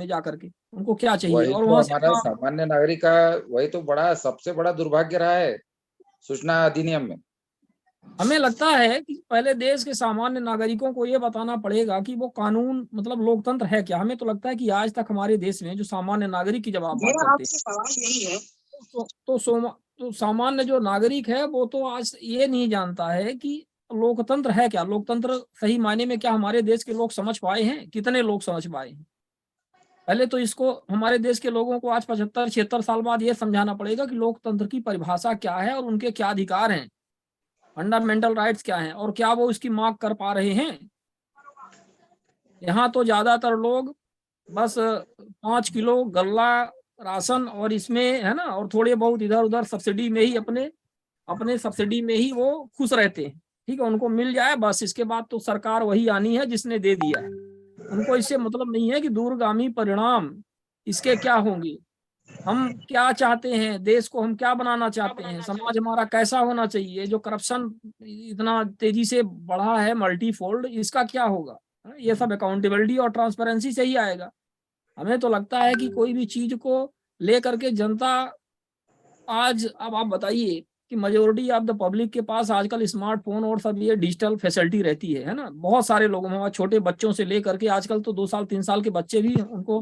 में जाकर के, उनको क्या चाहिए वही और तो वहां से हमारा सामान्य नागरिक का वही तो बड़ा सबसे बड़ा दुर्भाग्य रहा है सूचना अधिनियम में। हमें लगता है कि पहले देश के सामान्य नागरिकों को ये बताना पड़ेगा कि वो कानून मतलब लोकतंत्र है क्या। हमें तो लगता है कि आज तक हमारे देश में जो सामान्य नागरिक की जब आप बात मेरा करते आपसे सवाल यही है। हैं तो सामान्य जो नागरिक है वो तो आज ये नहीं जानता है कि लोकतंत्र है क्या, लोकतंत्र सही मायने में क्या हमारे देश के लोग समझ पाए हैं, कितने लोग समझ पाए हैं। पहले तो इसको हमारे देश के लोगों को आज 75-76 साल बाद ये समझाना पड़ेगा कि लोकतंत्र की परिभाषा क्या है और उनके क्या अधिकार हैं, फंडामेंटल राइट्स क्या हैं और क्या वो इसकी मांग कर पा रहे हैं। यहाँ तो ज्यादातर लोग बस 5 किलो गल्ला राशन और इसमें है ना, और थोड़े बहुत इधर उधर सब्सिडी में ही अपने अपने सब्सिडी में ही वो खुश रहते हैं। ठीक है, उनको मिल जाए बस, इसके बाद तो सरकार वही आनी है जिसने दे दिया है। उनको इससे मतलब नहीं है कि दूरगामी परिणाम इसके क्या होंगे, हम क्या चाहते हैं, देश को हम क्या बनाना चाहते हैं, समाज हमारा कैसा होना चाहिए। जो करप्शन इतना तेजी से बढ़ा है मल्टीफोल्ड, इसका क्या होगा। ये सब अकाउंटेबिलिटी और ट्रांसपेरेंसी से ही आएगा। हमें तो लगता है कि कोई भी चीज को लेकर के जनता आज, अब आप बताइए कि मेजोरिटी ऑफ द पब्लिक के पास आजकल स्मार्टफोन और सब ये डिजिटल फैसिलिटी रहती है ना। बहुत सारे लोगों में, छोटे बच्चों से लेकर के आजकल तो 2 साल 3 साल के बच्चे भी, उनको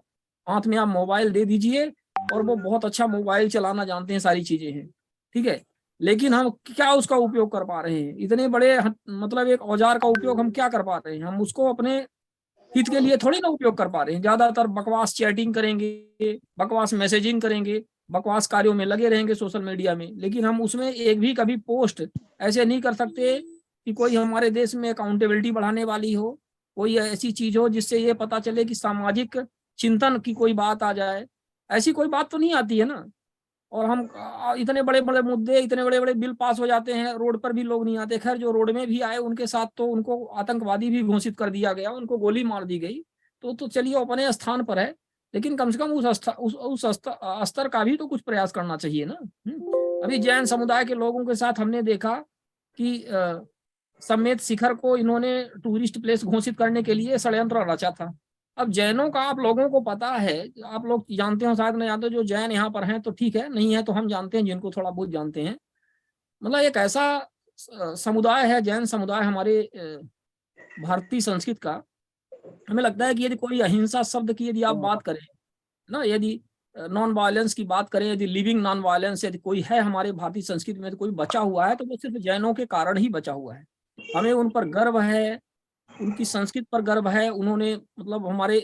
हाथ में आप मोबाइल दे दीजिए और वो बहुत अच्छा मोबाइल चलाना जानते हैं, सारी चीजें हैं। ठीक है, लेकिन हम क्या उसका उपयोग कर पा रहे हैं, इतने बड़े मतलब एक औजार का उपयोग हम क्या कर पा रहे हैं। हम उसको अपने हित के लिए थोड़ी ना उपयोग कर पा रहे हैं। ज्यादातर बकवास चैटिंग करेंगे, बकवास मैसेजिंग करेंगे, बकवास कार्यों में लगे रहेंगे सोशल मीडिया में, लेकिन हम उसमें एक भी कभी पोस्ट ऐसे नहीं कर सकते कि कोई हमारे देश में अकाउंटेबिलिटी बढ़ाने वाली हो, कोई ऐसी चीज हो जिससे ये पता चले कि सामाजिक चिंतन की कोई बात आ जाए। ऐसी कोई बात तो नहीं आती है ना। और हम इतने बड़े बड़े मुद्दे, इतने बड़े बड़े बिल पास हो जाते हैं, रोड पर भी लोग नहीं आते। खैर, जो रोड में भी आए उनके साथ तो उनको आतंकवादी भी घोषित कर दिया गया, उनको गोली मार दी गई। तो चलिए अपने स्थान पर है, लेकिन कम से कम उस स्तर का भी तो कुछ प्रयास करना चाहिए ना। अभी जैन समुदाय के लोगों के साथ हमने देखा कि समेत शिखर को इन्होंने टूरिस्ट प्लेस घोषित करने के लिए षड्यंत्र रचा था। अब जैनों का आप लोगों को पता है, आप लोग जानते हो शायद नहीं जानते हो, जो जैन यहाँ पर हैं तो ठीक है, नहीं है तो हम जानते हैं, जिनको थोड़ा बहुत जानते हैं। मतलब एक ऐसा समुदाय है जैन समुदाय हमारे भारतीय संस्कृत का। हमें लगता है कि यदि कोई अहिंसा शब्द की यदि आप बात करें ना, यदि नॉन वायलेंस की बात करें, यदि लिविंग नॉन वायलेंस यदि कोई है हमारे भारतीय संस्कृति में, तो कोई बचा हुआ है तो वो सिर्फ जैनों के कारण ही बचा हुआ है। हमें उन पर गर्व है, उनकी संस्कृत पर गर्व है। उन्होंने मतलब हमारे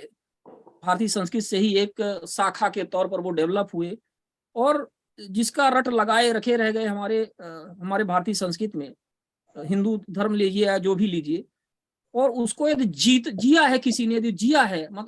भारतीय संस्कृत से ही एक शाखा के तौर पर वो डेवलप हुए, और जिसका रट लगाए रखे रह गए हमारे भारतीय संस्कृत में। हिंदू धर्म लीजिए या जो भी लीजिए, और उसको यदि जिया है किसी ने, यदि जिया है, मतलब